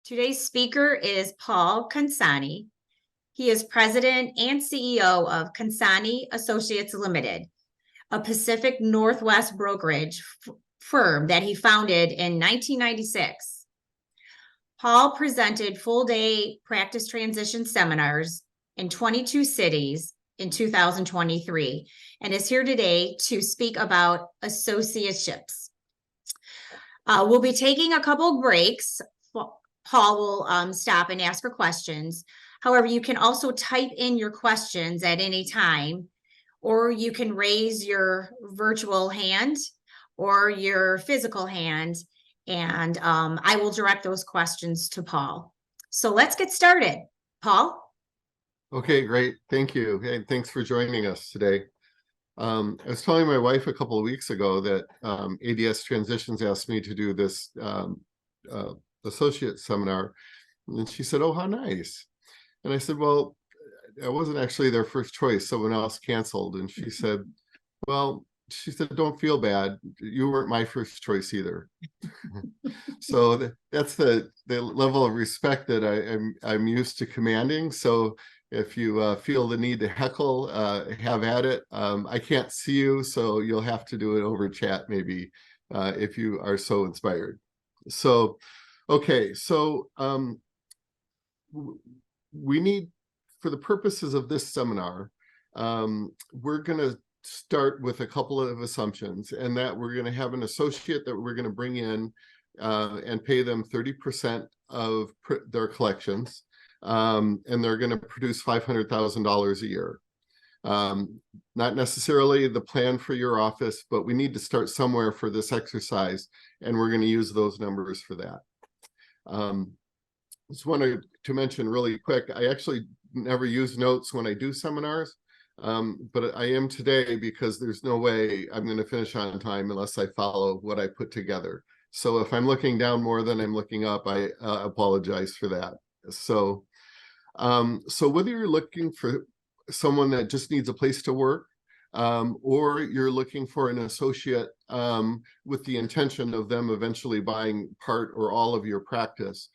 Today's speaker is Paul Consani. He is president and CEO of Consani Associates Limited, a Pacific Northwest brokerage firm that he founded in 1996. Paul presented full-day practice transition seminars in 22 cities in 2023 and is here today to speak about associateships. We'll be taking a couple breaks. Paul will stop and ask for questions. However, you can also type in your questions at any time, or you can raise your virtual hand or your physical hand, and I will direct those questions to Paul. So let's get started. Paul? Okay, great. Thank you. Hey, thanks for joining us today. I was telling my wife a couple of weeks ago that ADS Transitions asked me to do this associate seminar, and she said, "Oh, how nice." And I said, "Well, I wasn't actually their first choice. Someone else canceled." And she said, "Well," she said, "don't feel bad. You weren't my first choice either." So that's the level of respect that I'm used to commanding. So if you feel the need to heckle, have at it. I can't see you, so you'll have to do it over chat maybe if you are so inspired. So, okay, so we need, for the purposes of this seminar, we're going to start with a couple of assumptions, and that we're going to have an associate that we're going to bring in and pay them 30% of their collections, and they're going to produce $500,000 a year. Not necessarily the plan for your office, but we need to start somewhere for this exercise, and we're going to use those numbers for that. Just wanted to mention really quick, I actually never use notes when I do seminars, but I am today because there's no way I'm going to finish on time unless I follow what I put together. So if I'm looking down more than I'm looking up, I apologize for that. So, so whether you're looking for someone that just needs a place to work, or you're looking for an associate with the intention of them eventually buying part or all of your practice,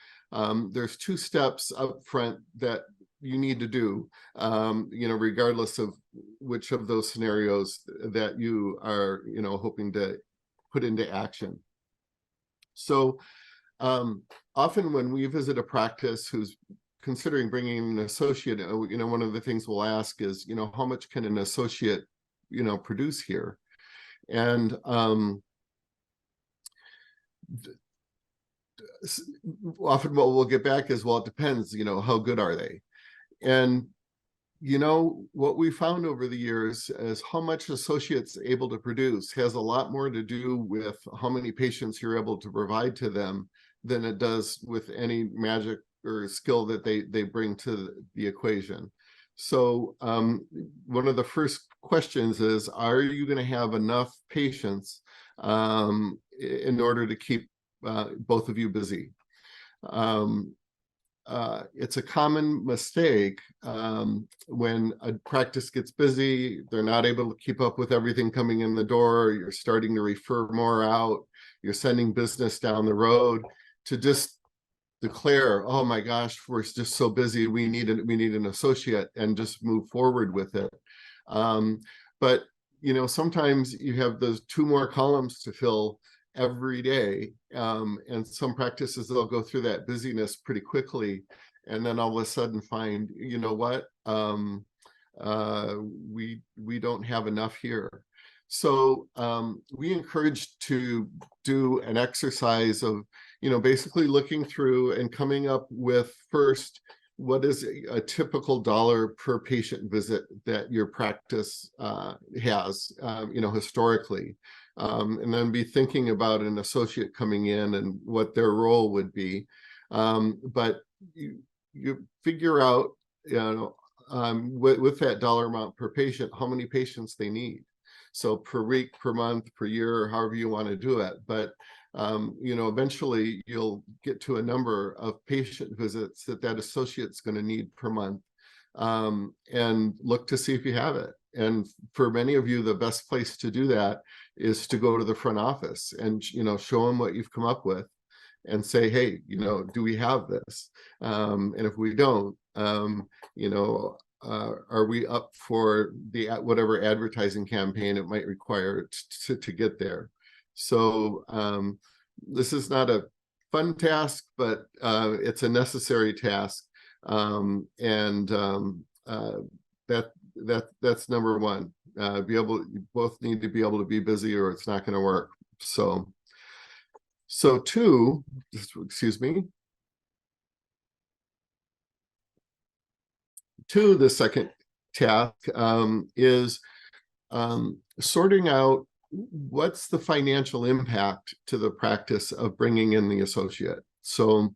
there's two steps up front that you need to do, regardless of which of those scenarios that you are, hoping to put into action. So often when we visit a practice who's considering bringing an associate, one of the things we'll ask is, how much can an associate, produce here? And often what we'll get back is, well, it depends, how good are they? And, what we found over the years is how much associates able to produce has a lot more to do with how many patients you're able to provide to them than it does with any magic or skill that they bring to the equation. So one of the first questions is, are you going to have enough patients in order to keep both of you busy? It's a common mistake when a practice gets busy, they're not able to keep up with everything coming in the door, you're starting to refer more out, you're sending business down the road, to just declare, oh my gosh, we're just so busy, we need an associate, and just move forward with it. But sometimes you have those two more columns to fill every day, and some practices, they'll go through that busyness pretty quickly, and then all of a sudden find, what, we don't have enough here. So we encourage to do an exercise of basically looking through and coming up with, first, what is a typical dollar per patient visit that your practice has, historically. And then be thinking about an associate coming in and what their role would be. But you figure out, with that dollar amount per patient, how many patients they need. So per week, per month, per year, however you want to do it. But eventually you'll get to a number of patient visits that associate's going to need per month, and look to see if you have it. And for many of you, the best place to do that is to go to the front office and show them what you've come up with, and say, hey, do we have this? And if we don't, are we up for the whatever advertising campaign it might require to get there? So this is not a fun task, but it's a necessary task, and that's number one. You both need to be able to be busy, or it's not going to work. So two, excuse me. Two, the second task is sorting out what's the financial impact to the practice of bringing in the associate. So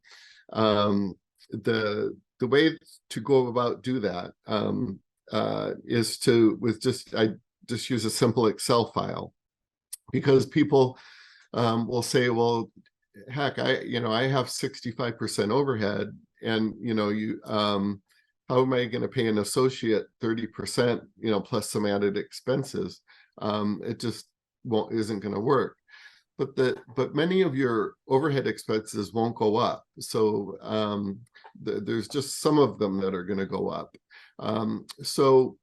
the way to go about do that is I just use a simple Excel file, because people will say, well, heck, I have 65% overhead, and how am I going to pay an associate 30%, plus some added expenses? It just isn't going to work. But many of your overhead expenses won't go up. So there's just some of them that are going to go up. So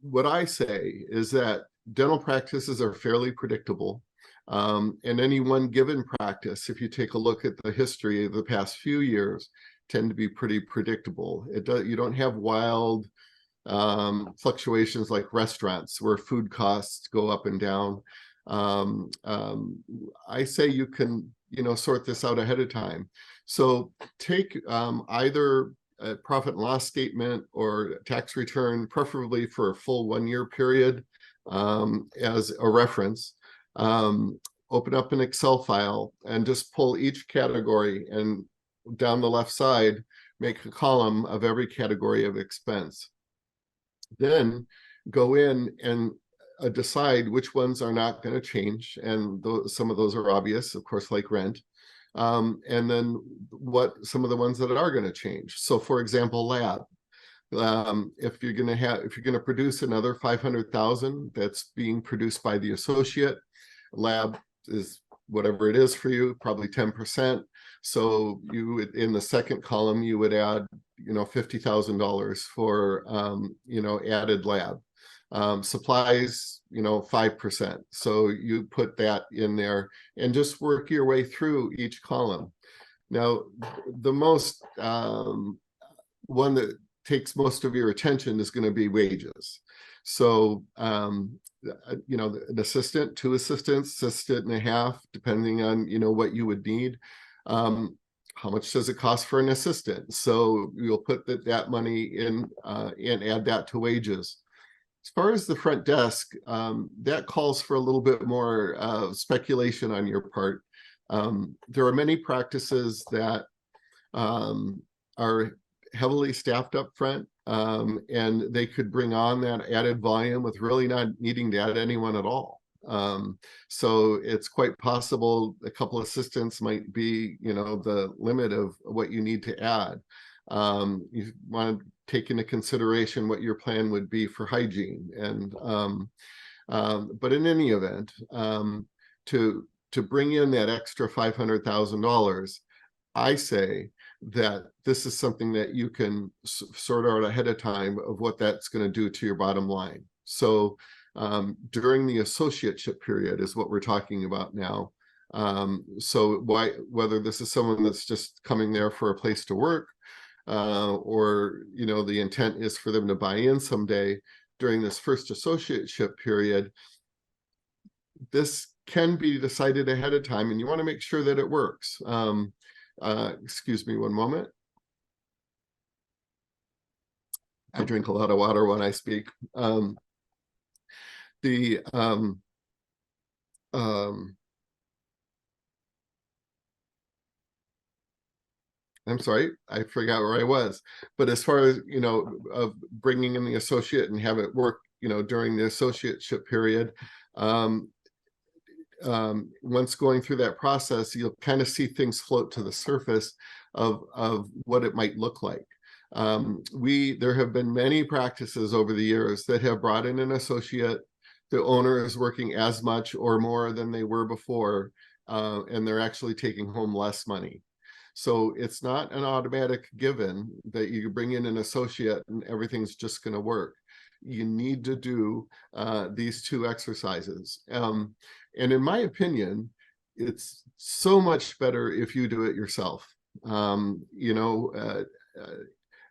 what I say is that dental practices are fairly predictable. And any one given practice, if you take a look at the history of the past few years, tend to be pretty predictable. You don't have wild fluctuations like restaurants where food costs go up and down. I say you can, sort this out ahead of time. So take either a profit and loss statement or tax return, preferably for a full 1 year period, as a reference. Open up an Excel file and just pull each category, and down the left side, make a column of every category of expense. Then go in and decide which ones are not going to change. And some of those are obvious, of course, like rent. And then some of the ones that are going to change. So for example, lab. If you're going to produce another 500,000 that's being produced by the associate, lab is whatever it is for you, probably 10%. So you would, in the second column, you would add, $50,000 for, added lab. Supplies, 5%. So you put that in there and just work your way through each column. Now, the most one that takes most of your attention is going to be wages. So, an assistant, 2 assistants, assistant and a half, depending on, what you would need. How much does it cost for an assistant? So you'll put that money in and add that to wages. As far as the front desk, that calls for a little bit more speculation on your part. There are many practices that are heavily staffed up front, and they could bring on that added volume with really not needing to add anyone at all. So it's quite possible a couple assistants might be, the limit of what you need to add. You want to take into consideration what your plan would be for hygiene, and but in any event, to bring in that extra $500,000, I say that this is something that you can sort out ahead of time of what that's going to do to your bottom line. So during the associateship period is what we're talking about now. So whether this is someone that's just coming there for a place to work, or the intent is for them to buy in someday, during this first associateship period, this can be decided ahead of time, and you want to make sure that it works. Excuse me one moment. I drink a lot of water when I speak. I'm sorry, I forgot where I was. But as far as, of bringing in the associate and have it work, during the associateship period, once going through that process, you'll kind of see things float to the surface of what it might look like. There have been many practices over the years that have brought in an associate. The owner is working as much or more than they were before, and they're actually taking home less money. So it's not an automatic given that you bring in an associate and everything's just going to work. You need to do these two exercises. And in my opinion, it's so much better if you do it yourself. You know,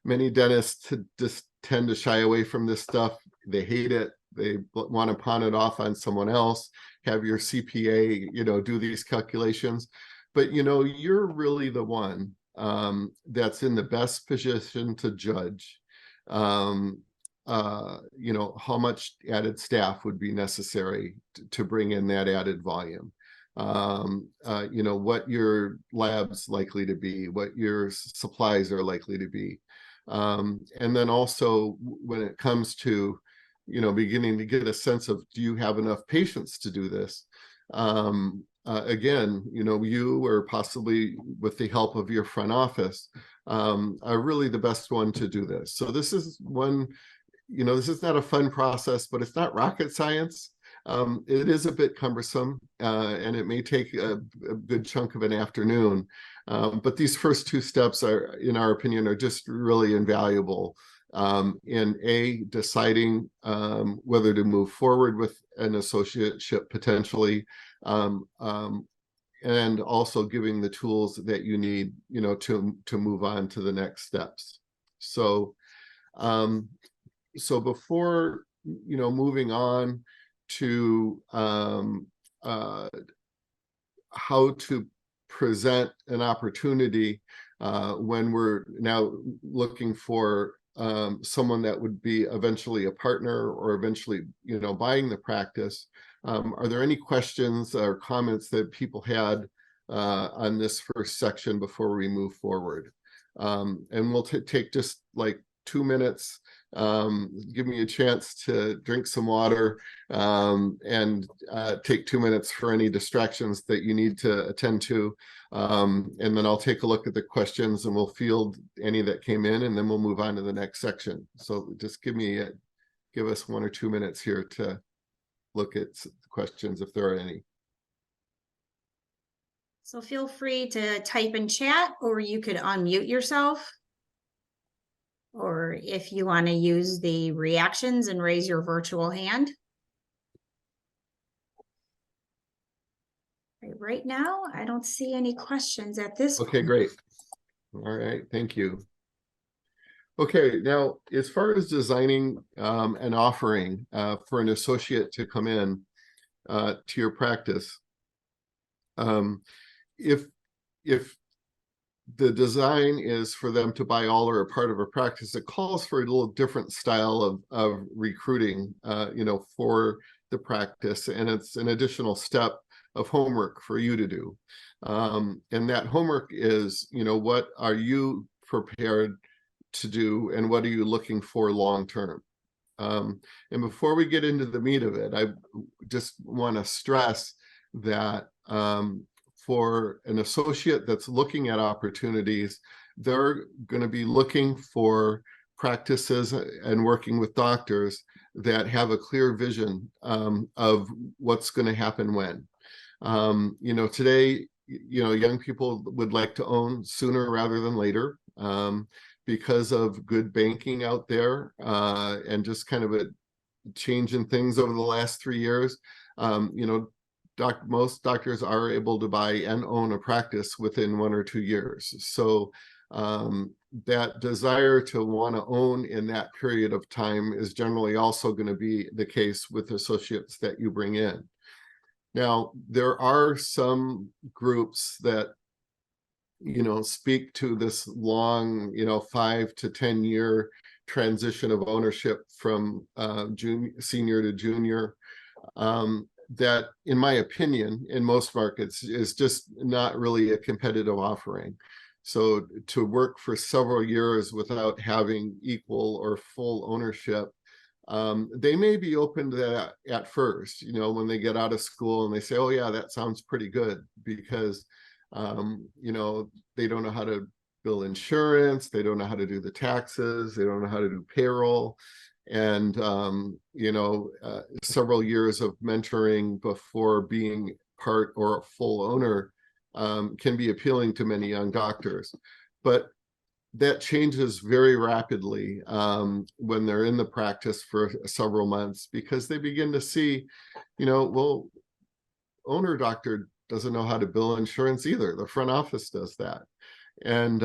many dentists just tend to shy away from this stuff. They hate it. They want to pawn it off on someone else, have your CPA, you know, do these calculations. But, you know, you're really the one that's in the best position to judge, you know, how much added staff would be necessary to bring in that added volume. You know, what your lab's likely to be, what your supplies are likely to be. And then also when it comes to, you know, beginning to get a sense of, do you have enough patients to do this? Again, you know, you or possibly with the help of your front office are really the best one to do this. So this is one, you know, this is not a fun process, but it's not rocket science. It is a bit cumbersome and it may take a good chunk of an afternoon. But these first two steps are, in our opinion, are just really invaluable in deciding whether to move forward with an associateship potentially, and also giving the tools that you need, you know, to move on to the next steps. So, so before, you know, moving on to how to present an opportunity when we're now looking for someone that would be eventually a partner or eventually, you know, buying the practice. Are there any questions or comments that people had on this first section before we move forward? And we'll take just like 2 minutes. Give me a chance to drink some water and take 2 minutes for any distractions that you need to attend to. And then I'll take a look at the questions and we'll field any that came in, and then we'll move on to the next section. So just give us 1 or 2 minutes here to look at questions if there are any. So feel free to type in chat, or you could unmute yourself. Or if you want to use the reactions and raise your virtual hand. Right now, I don't see any questions at this point. Okay, great. All right, thank you. Okay, now as far as designing an offering for an associate to come in to your practice, if the design is for them to buy all or a part of a practice, it calls for a little different style of recruiting, you know, for the practice, and it's an additional step of homework for you to do. And that homework is, you know, what are you prepared to do and what are you looking for long term? And before we get into the meat of it, I just want to stress that for an associate that's looking at opportunities, they're going to be looking for practices and working with doctors that have a clear vision of what's going to happen when. You know, today, you know, young people would like to own sooner rather than later because of good banking out there and just kind of a change in things over the last 3 years. You know, most doctors are able to buy and own a practice within 1 or 2 years. So that desire to want to own in that period of time is generally also going to be the case with associates that you bring in. Now, there are some groups that, you know, speak to this long, you know, 5 to 10 year transition of ownership from senior to junior. That, in my opinion, in most markets is just not really a competitive offering. So to work for several years without having equal or full ownership, they may be open to that at first, you know, when they get out of school and they say, oh yeah, that sounds pretty good, because you know, they don't know how to bill insurance, they don't know how to do the taxes, they don't know how to do payroll. And you know, several years of mentoring before being part or a full owner can be appealing to many young doctors. But that changes very rapidly when they're in the practice for several months, because they begin to see, well, owner doctor doesn't know how to bill insurance either. The front office does that. And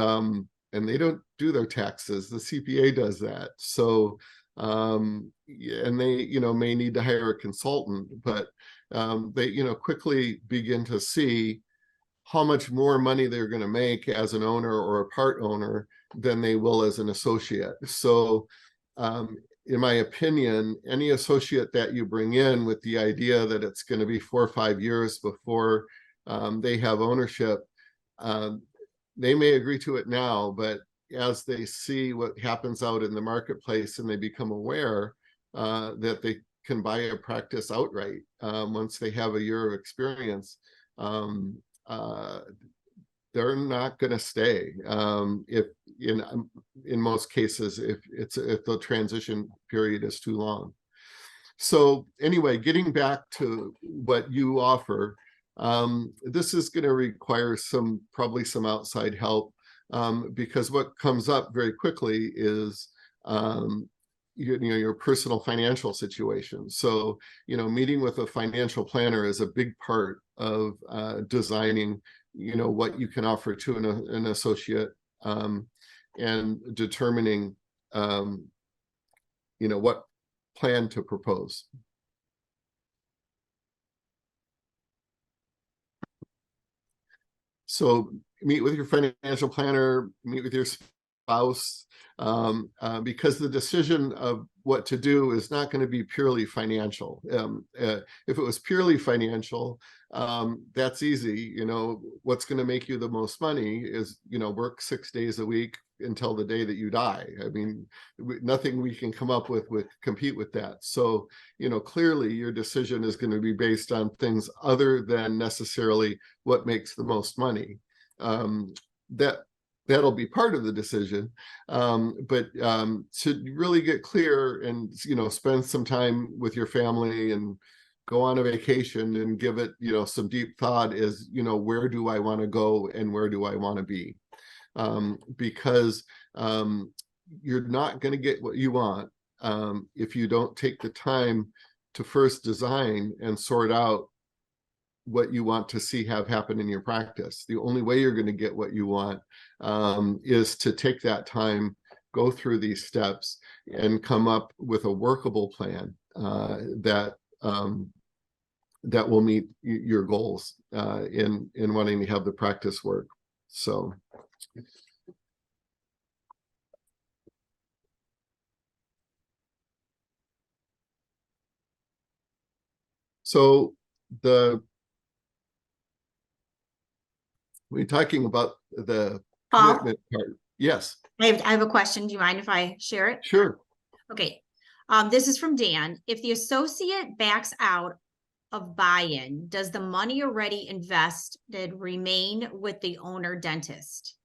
they don't do their taxes. The CPA does that. So, and they, may need to hire a consultant, but they, quickly begin to see how much more money they're going to make as an owner or a part owner than they will as an associate. So, in my opinion, any associate that you bring in with the idea that it's going to be 4 or 5 years before they have ownership, they may agree to it now, but as they see what happens out in the marketplace and they become aware that they can buy a practice outright once they have a year of experience, they're not going to stay if in most cases if the transition period is too long. So anyway, getting back to what you offer, this is going to require probably some outside help, because what comes up very quickly is your personal financial situation. So meeting with a financial planner is a big part of designing what you can offer to an associate, and determining what plan to propose. So meet with your financial planner, meet with your spouse, because the decision of what to do is not going to be purely financial. If it was purely financial, that's easy. What's going to make you the most money is, work 6 days a week until the day that you die. I mean, nothing we can come up with would compete with that. So, clearly your decision is going to be based on things other than necessarily what makes the most money. That'll be part of the decision, but to really get clear and spend some time with your family and go on a vacation and give it some deep thought is where do I want to go and where do I want to be, because you're not going to get what you want if you don't take the time to first design and sort out what you want to see have happen in your practice. The only way you're going to get what you want is to take that time, go through these steps, and come up with a workable plan that will meet your goals in wanting to have the practice work. So. So we're talking about the Paul, commitment part. Yes. I have a question. Do you mind if I share it? Sure. Okay. This is from Dan. If the associate backs out of buy-in, does the money already invested remain with the owner dentist?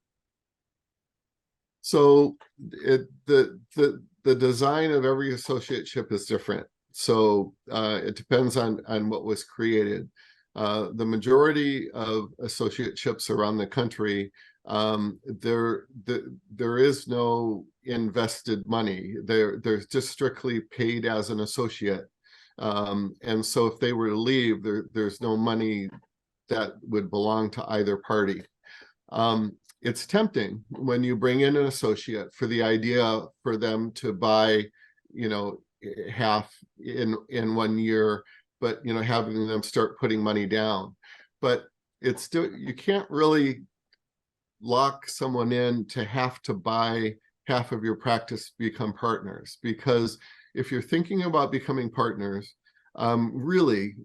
So the design of every associateship is different. So it depends on what was created. The majority of associateships around the country, there is no invested money. They're just strictly paid as an associate. And so if they were to leave, there's no money that would belong to either party. It's tempting when you bring in an associate for the idea for them to buy, half in 1 year, but having them start putting money down. But it's still, you can't really lock someone in to have to buy half of your practice to become partners, because if you're thinking about becoming partners, really,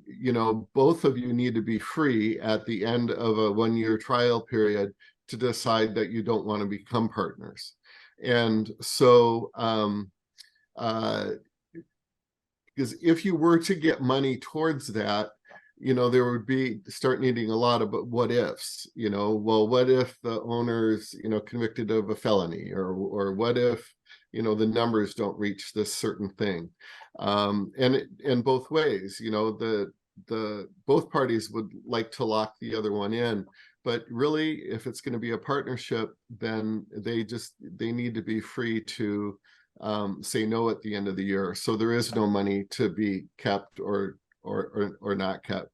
both of you need to be free at the end of a 1-year trial period to decide that you don't want to become partners. And so, because if you were to get money towards that, there would start needing a lot of what ifs, well, what if the owner's, convicted of a felony, or what if, the numbers don't reach this certain thing. And both ways, both parties would like to lock the other one in, But really, if it's going to be a partnership, then they need to be free to say no at the end of the year. So there is no money to be kept or not kept.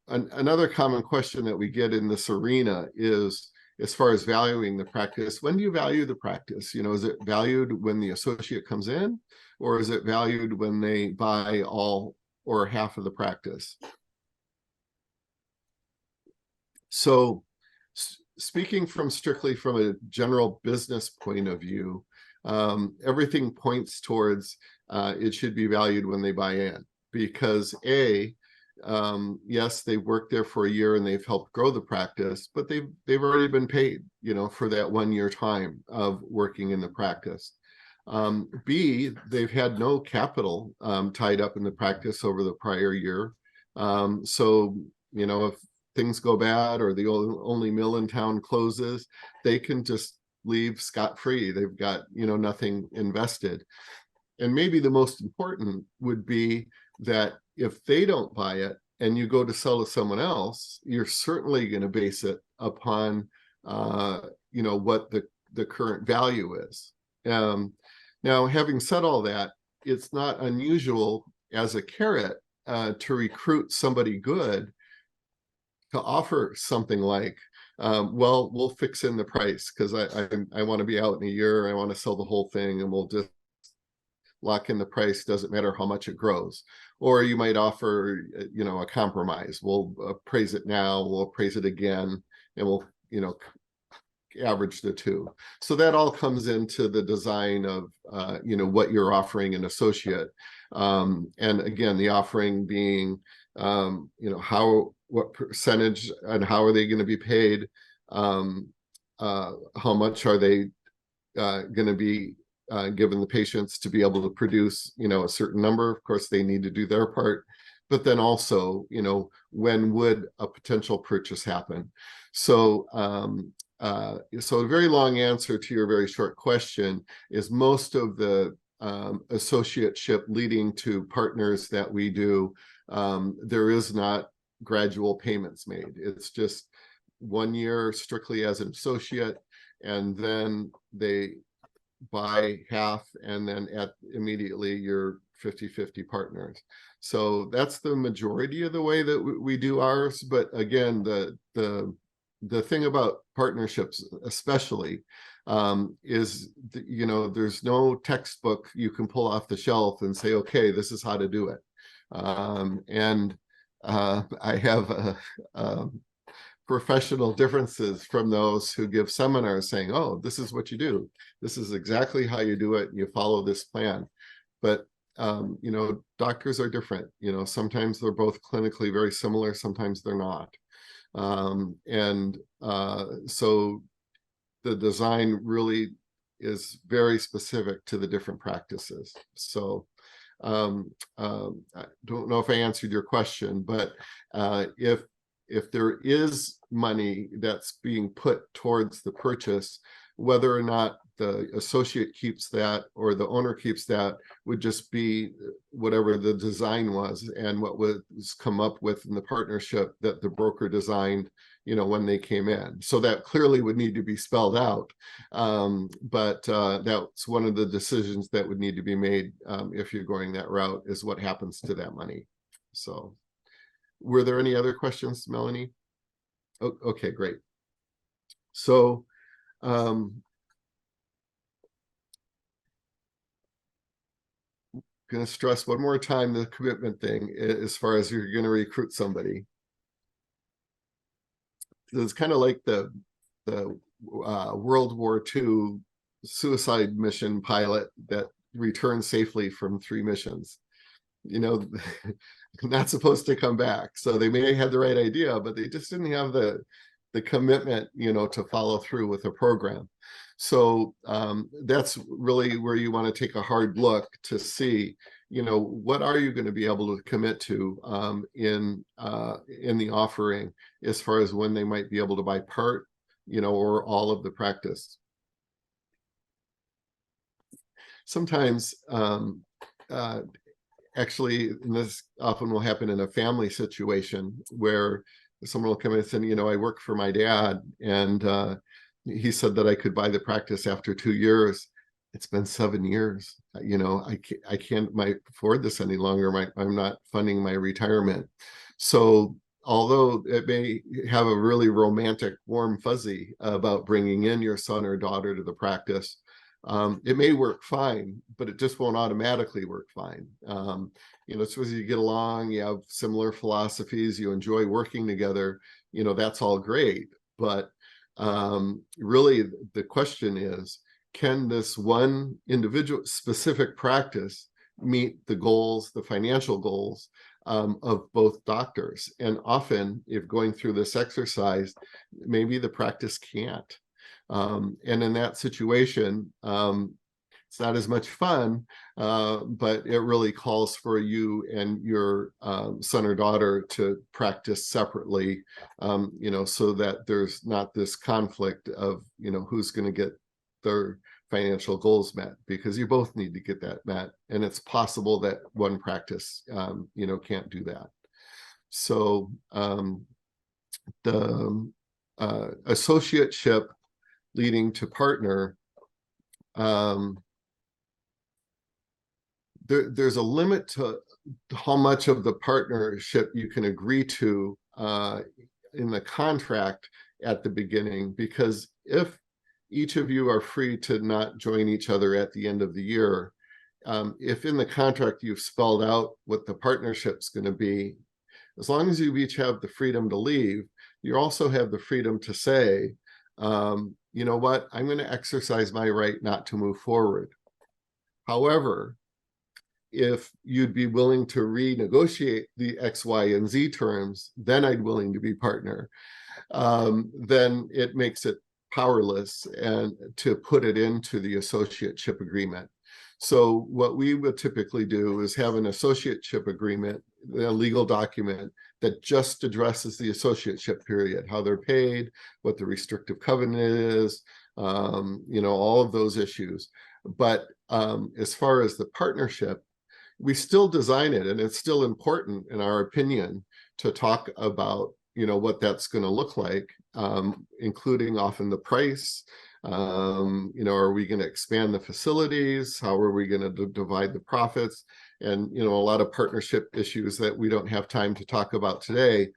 Another common question that we get in this arena is, as far as valuing the practice, when do you value the practice? You know, is it valued when the associate comes in, or is it valued when they buy all or half of the practice? So speaking strictly from a general business point of view, everything points towards it should be valued when they buy in, because yes, they've worked there for a year and they've helped grow the practice, but they've already been paid, you know, for that 1 year time of working in the practice. B, they've had no capital tied up in the practice over the prior year. So, you know, if things go bad or the only mill in town closes, they can just leave scot-free. They've got, you know, nothing invested. And maybe the most important would be that if they don't buy it and you go to sell to someone else, you're certainly going to base it upon, you know, what the current value is. Now, having said all that, it's not unusual as a carrot to recruit somebody good to offer something like, well, we'll fix in the price because I want to be out in a year. I want to sell the whole thing, and we'll just lock in the price. Doesn't matter how much it grows. Or you might offer, you know, a compromise. We'll appraise it now, we'll appraise it again, and we'll, you know, average the two. So that all comes into the design of, you know, what you're offering an associate. And again, the offering being, you know, what percentage and how are they going to be paid? How much are they going to be given the patients to be able to produce, you know, a certain number? Of course, they need to do their part, but then also, you know, when would a potential purchase happen? So, so a very long answer to your very short question is most of the associateship leading to partners that we do, there is not gradual payments made. It's just 1 year strictly as an associate, and then they buy half, and then immediately you're 50-50 partners. So that's the majority of the way that we do ours. But again, the thing about partnerships especially is, you know, there's no textbook you can pull off the shelf and say, okay, this is how to do it. And I have professional differences from those who give seminars saying, oh, this is what you do. This is exactly how you do it. And you follow this plan. But, you know, doctors are different. You know, sometimes they're both clinically very similar. Sometimes they're not. So the design really is very specific to the different practices. So I don't know if I answered your question, but if there is money that's being put towards the purchase, whether or not the associate keeps that or the owner keeps that would just be whatever the design was and what was come up with in the partnership that the broker designed, you know, when they came in. So that clearly would need to be spelled out. But that's one of the decisions that would need to be made if you're going that route, is what happens to that money. So were there any other questions, Melanie? Oh, okay, great. So going to stress one more time the commitment thing as far as you're going to recruit somebody. It's kind of like the World War II suicide mission pilot that returned safely from 3 missions. You know, not supposed to come back. So they may have had the right idea, but they just didn't have the commitment, you know, to follow through with a program. So that's really where you want to take a hard look to see, you know, what are you going to be able to commit to in the offering, as far as when they might be able to buy part, you know, or all of the practice. Sometimes actually, and this often will happen in a family situation where someone will come in and say, I work for my dad, and he said that I could buy the practice after 2 years. It's been 7 years. I can't afford this any longer. I'm not funding my retirement. So although it may have a really romantic, warm fuzzy about bringing in your son or daughter to the practice, it may work fine, but it just won't automatically work fine. Suppose you get along, you have similar philosophies, you enjoy working together, that's all great. But really the question is, can this one individual specific practice meet the goals, the financial goals of both doctors? And often, if going through this exercise, maybe the practice can't. And in that situation, it's not as much fun, but it really calls for you and your son or daughter to practice separately, so that there's not this conflict of, who's going to get their financial goals met, because you both need to get that met. And it's possible that one practice, can't do that. So the associateship leading to partner, there's a limit to how much of the partnership you can agree to in the contract at the beginning, because if each of you are free to not join each other at the end of the year, if in the contract you've spelled out what the partnership's going to be, as long as you each have the freedom to leave, you also have the freedom to say, you know what, I'm going to exercise my right not to move forward. However, if you'd be willing to renegotiate the X, Y, and Z terms, then I'd willing to be partner. Then it makes it powerless and to put it into the associateship agreement. So what we would typically do is have an associateship agreement, a legal document that just addresses the associateship period, how they're paid, what the restrictive covenant is, all of those issues. But as far as the partnership, we still design it, and it's still important, in our opinion, to talk about, what that's going to look like, including often the price. Are we going to expand the facilities? How are we going to divide the profits? And, a lot of partnership issues that we don't have time to talk about today.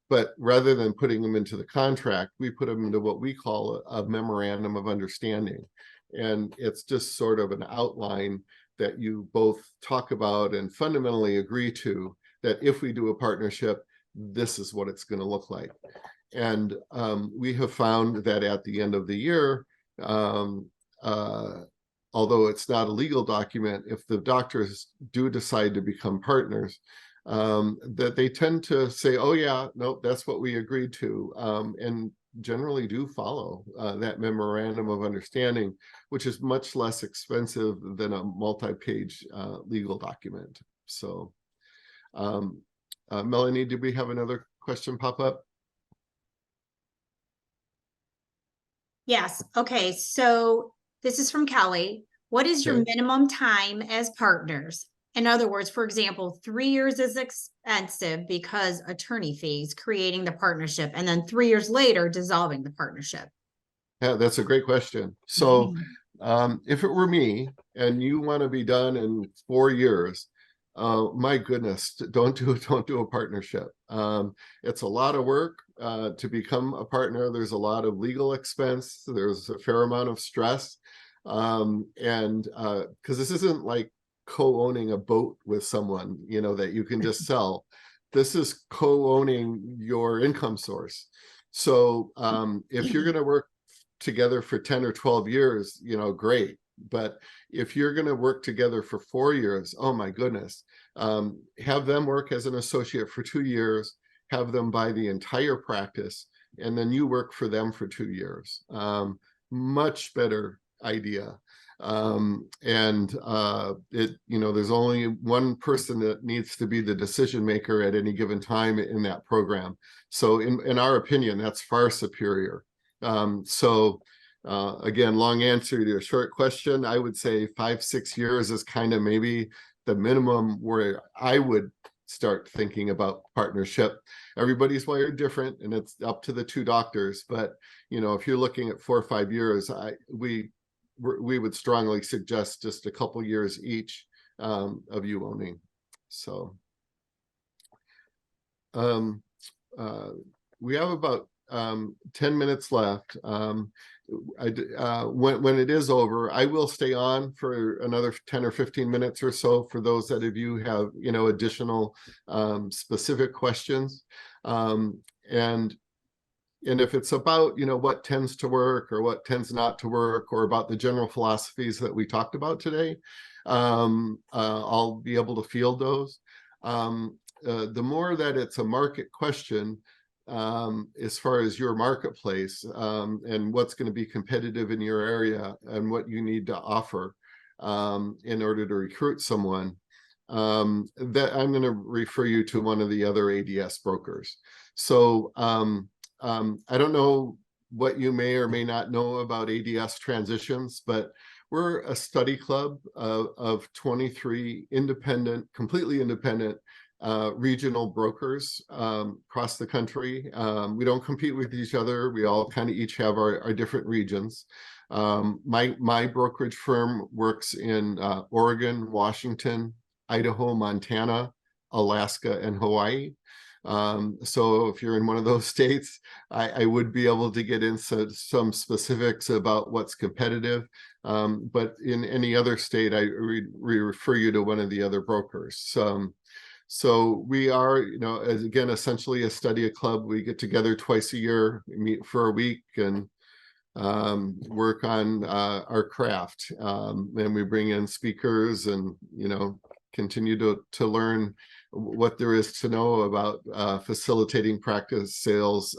But rather than putting them into the contract, we put them into what we call a memorandum of understanding. And it's just sort of an outline that you both talk about and fundamentally agree to, that if we do a partnership, this is what it's going to look like. And we have found that at the end of the year, although it's not a legal document, if the doctors do decide to become partners, that they tend to say, oh yeah, no, that's what we agreed to, and generally do follow that memorandum of understanding, which is much less expensive than a multi-page legal document. So Melanie, did we have another question pop up? Yes. Okay. So this is from Kelly. What is your minimum time as partners? In other words, for example, 3 years is expensive because attorney fees, creating the partnership, and then 3 years later, dissolving the partnership. Yeah, that's a great question. So if it were me and you want to be done in 4 years, my goodness, don't do a partnership. It's a lot of work to become a partner. There's a lot of legal expense. There's a fair amount of stress. And because this isn't like co-owning a boat with someone, that you can just sell. This is co-owning your income source. So if you're going to work together for 10 or 12 years, great. But if you're going to work together for 4 years, oh my goodness, have them work as an associate for 2 years, have them buy the entire practice, and then you work for them for 2 years. Much better idea. There's only one person that needs to be the decision maker at any given time in that program. So in our opinion, that's far superior. Again, long answer to a short question. I would say 5-6 years is kind of maybe the minimum where I would start thinking about partnership. Everybody's wired different, and it's up to the two doctors. But if you're looking at 4 or 5 years, we would strongly suggest just a couple years each of you owning. So we have about 10 minutes left. When it is over, I will stay on for another 10 or 15 minutes or so for those that of you have, additional specific questions. And if it's about, what tends to work or what tends not to work, or about the general philosophies that we talked about today, I'll be able to field those. The more that it's a market question, as far as your marketplace, and what's going to be competitive in your area and what you need to offer in order to recruit someone, that I'm going to refer you to one of the other ADS brokers. So I don't know what you may or may not know about ADS transitions, but we're a study club of 23 completely independent regional brokers across the country. We don't compete with each other. We all kind of each have our different regions. My brokerage firm works in Oregon, Washington, Idaho, Montana, Alaska, and Hawaii. So if you're in one of those states, I would be able to get into some specifics about what's competitive. But in any other state, I refer you to one of the other brokers. So we are, as again, essentially a study club. We get together twice a year, meet for a week, and work on our craft. And we bring in speakers and, continue to learn what there is to know about facilitating practice sales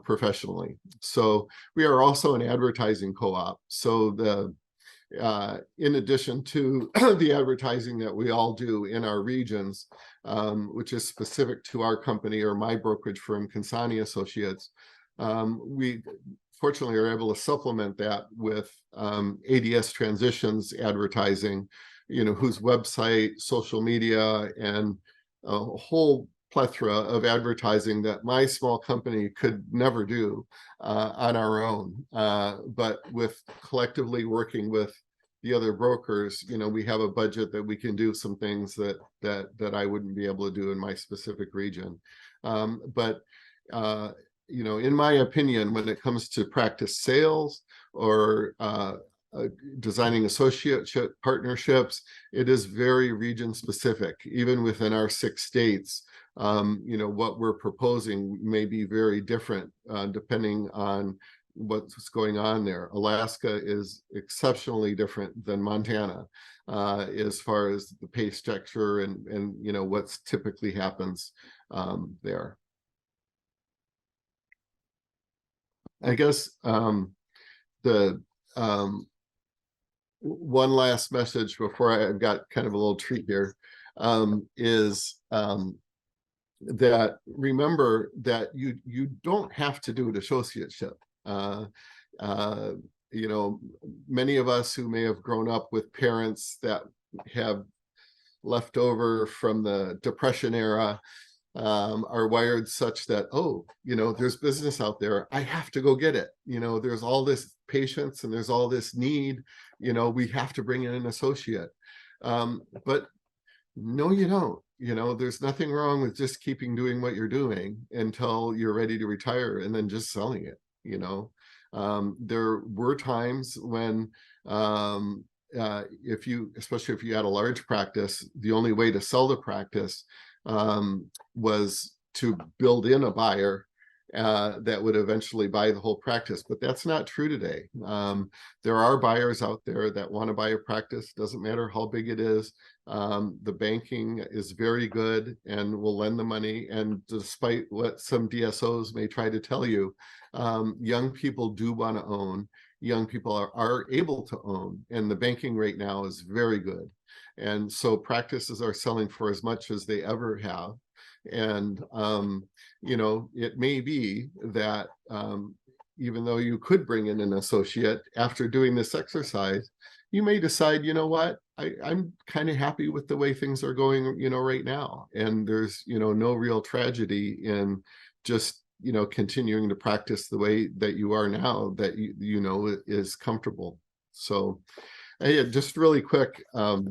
professionally. So we are also an advertising co-op. So in addition to the advertising that we all do in our regions, which is specific to our company or my brokerage firm, Consani Associates, we fortunately are able to supplement that with ADS Transitions advertising, whose website, social media, and a whole plethora of advertising that my small company could never do on our own. But with collectively working with the other brokers, we have a budget that we can do some things that I wouldn't be able to do in my specific region. But in my opinion, when it comes to practice sales or designing associateship partnerships, it is very region specific. Even within our 6 states, what we're proposing may be very different depending on what's going on there. Alaska is exceptionally different than Montana as far as the pay structure and what's typically happens there. I guess the one last message before I've got kind of a little treat here is that remember that you don't have to do an associateship. Many of us who may have grown up with parents that have left over from the Depression era are wired such that, there's business out there. I have to go get it. There's all this patience and there's all this need. We have to bring in an associate. But no, you don't. There's nothing wrong with just doing what you're doing until you're ready to retire and then just selling it. There were times when especially if you had a large practice, the only way to sell the practice was to build in a buyer that would eventually buy the whole practice. But that's not true today. There are buyers out there that want to buy a practice. Doesn't matter how big it is. The banking is very good and will lend the money. And despite what some DSOs may try to tell you, young people do want to own. Young people are able to own. And the banking rate now is very good. And so practices are selling for as much as they ever have. And, it may be that even though you could bring in an associate after doing this exercise, you may decide, I'm kind of happy with the way things are going, right now. And there's, no real tragedy in just, continuing to practice the way that you are now, that is comfortable. So just really quick, for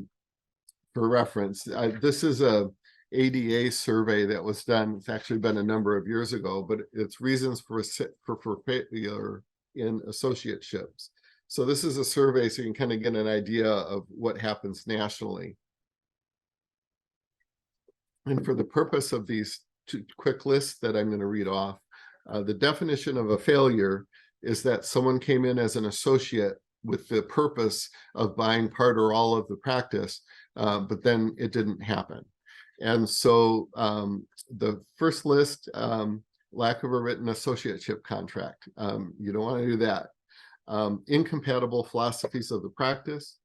reference, this is a ADA survey that was done. It's actually been a number of years ago, but it's reasons for failure in associateships. So this is a survey, so you can kind of get an idea of what happens nationally. And for the purpose of these two quick lists that I'm going to read off, the definition of a failure is that someone came in as an associate with the purpose of buying part or all of the practice, but then it didn't happen. And so the first list, lack of a written associateship contract. You don't want to do that. Incompatible philosophies of the practice,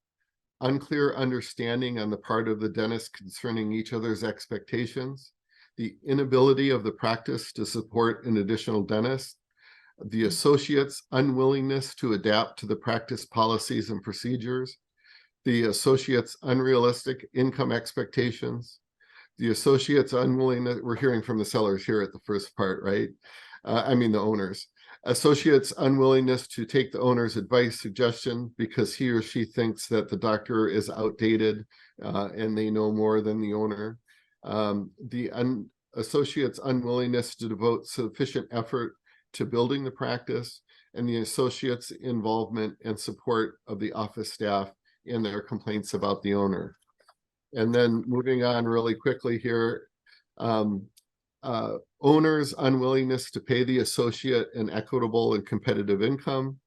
unclear understanding on the part of the dentist concerning each other's expectations, the inability of the practice to support an additional dentist, the associate's unwillingness to adapt to the practice policies and procedures, the associate's unrealistic income expectations, the associate's unwillingness, we're hearing from the sellers here at the first part, right? The owners. Associate's unwillingness to take the owner's advice suggestion because he or she thinks that the doctor is outdated and they know more than the owner. Associate's unwillingness to devote sufficient effort to building the practice, and the associate's involvement and support of the office staff in their complaints about the owner. And then moving on really quickly here, owner's unwillingness to pay the associate an equitable and competitive income,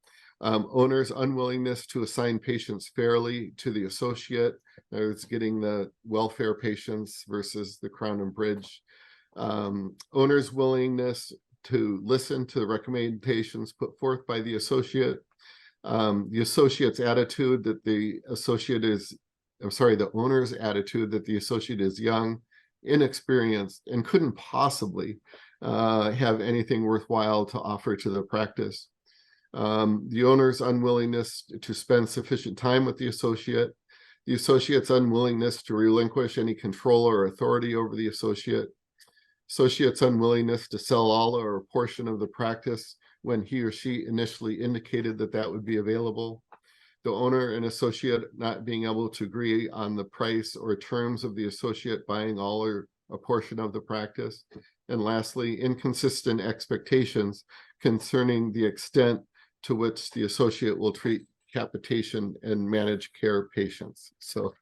owner's unwillingness to assign patients fairly to the associate. It's getting the welfare patients versus the Crown and Bridge. Owner's willingness to listen to the recommendations put forth by the associate. The associate's attitude that the owner's attitude that the associate is young, inexperienced, and couldn't possibly have anything worthwhile to offer to the practice. The owner's unwillingness to spend sufficient time with the associate's unwillingness to relinquish any control or authority over the associate's unwillingness to sell all or a portion of the practice when he or she initially indicated that that would be available. The owner and associate not being able to agree on the price or terms of the associate buying all or a portion of the practice. And lastly, inconsistent expectations concerning the extent to which the associate will treat capitation and managed care patients. So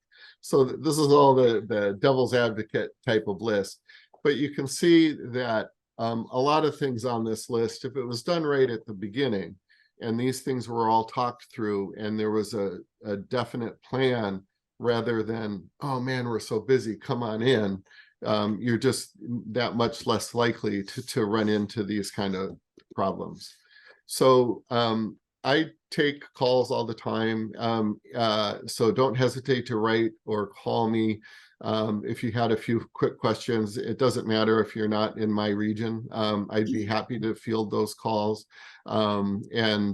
this is all the devil's advocate type of list. But you can see that a lot of things on this list, if it was done right at the beginning, and these things were all talked through, and there was a definite plan rather than, oh man, we're so busy, come on in, you're just that much less likely to run into these kind of problems. So I take calls all the time, so don't hesitate to write or call me. If you had a few quick questions, it doesn't matter if you're not in my region. I'd be happy to field those calls. Again,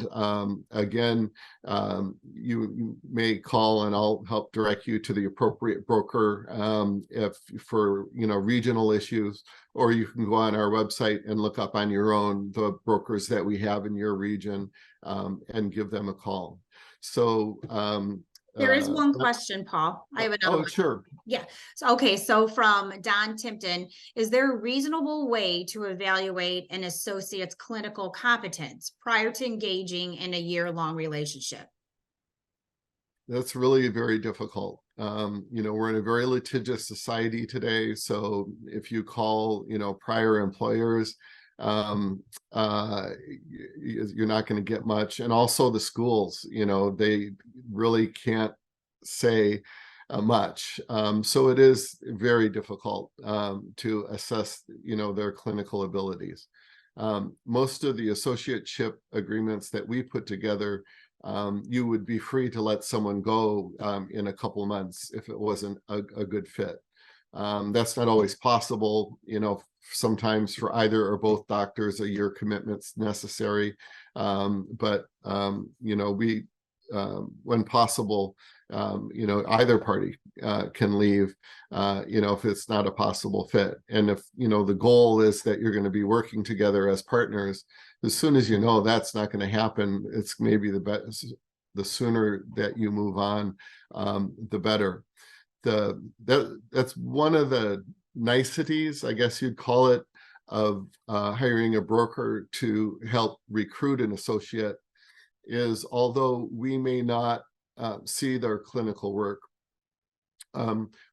you may call and I'll help direct you to the appropriate broker if for regional issues, or you can go on our website and look up on your own the brokers that we have in your region and give them a call. So there is one question, Paul. I have another one. Sure. Yeah. So from Don Timpton, is there a reasonable way to evaluate an associate's clinical competence prior to engaging in a year-long relationship? That's really very difficult. We're in a very litigious society today. So if you call, prior employers, you're not going to get much. And also the schools, they really can't say much. So it is very difficult to assess, their clinical abilities. Most of the associateship agreements that we put together, you would be free to let someone go in a couple of months if it wasn't a good fit. That's not always possible. Sometimes for either or both doctors, a year commitment's necessary. But we when possible, either party can leave, if it's not a possible fit. And if, the goal is that you're going to be working together as partners, as soon as that's not going to happen, it's maybe the best, the sooner that you move on, the better. That's one of the niceties, I guess you'd call it, of hiring a broker to help recruit an associate, is although we may not see their clinical work,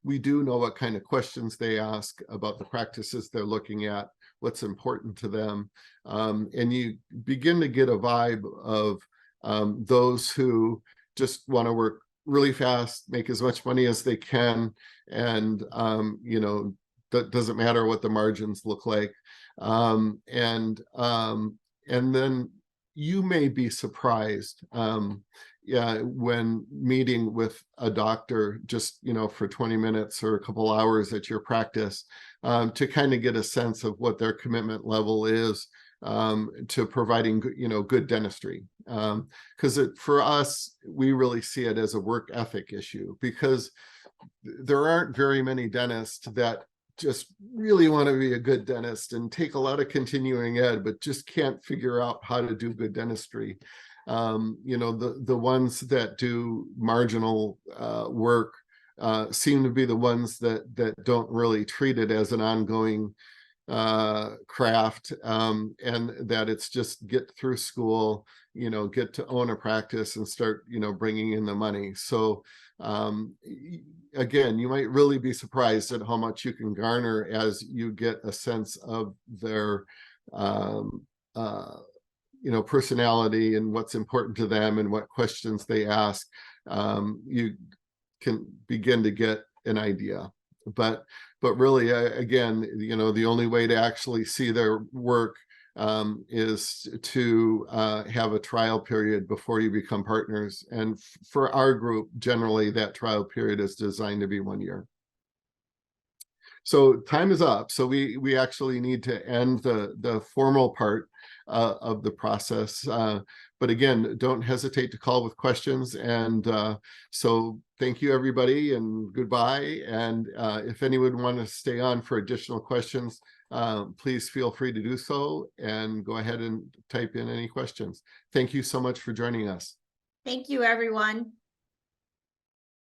we do know what kind of questions they ask about the practices they're looking at, what's important to them, and you begin to get a vibe of those who just want to work really fast, make as much money as they can, and that doesn't matter what the margins look like, and then you may be surprised, when meeting with a doctor, just for 20 minutes or a couple hours at your practice, to kind of get a sense of what their commitment level is to providing good dentistry, because for us, we really see it as a work ethic issue, because there aren't very many dentists that just really want to be a good dentist and take a lot of continuing ed, but just can't figure out how to do good dentistry. The ones that do marginal work seem to be the ones that don't really treat it as an ongoing craft, and that it's just get through school, get to own a practice and start, bringing in the money. So again, you might really be surprised at how much you can garner as you get a sense of their personality and what's important to them and what questions they ask. You can begin to get an idea, but really, again, the only way to actually see their work is to have a trial period before you become partners. And for our group, generally that trial period is designed to be 1 year. So time is up. So we actually need to end the formal part of the process. But again, don't hesitate to call with questions. And so thank you, everybody, and goodbye. And if anyone want to stay on for additional questions, please feel free to do so and go ahead and type in any questions. Thank you so much for joining us. Thank you, everyone.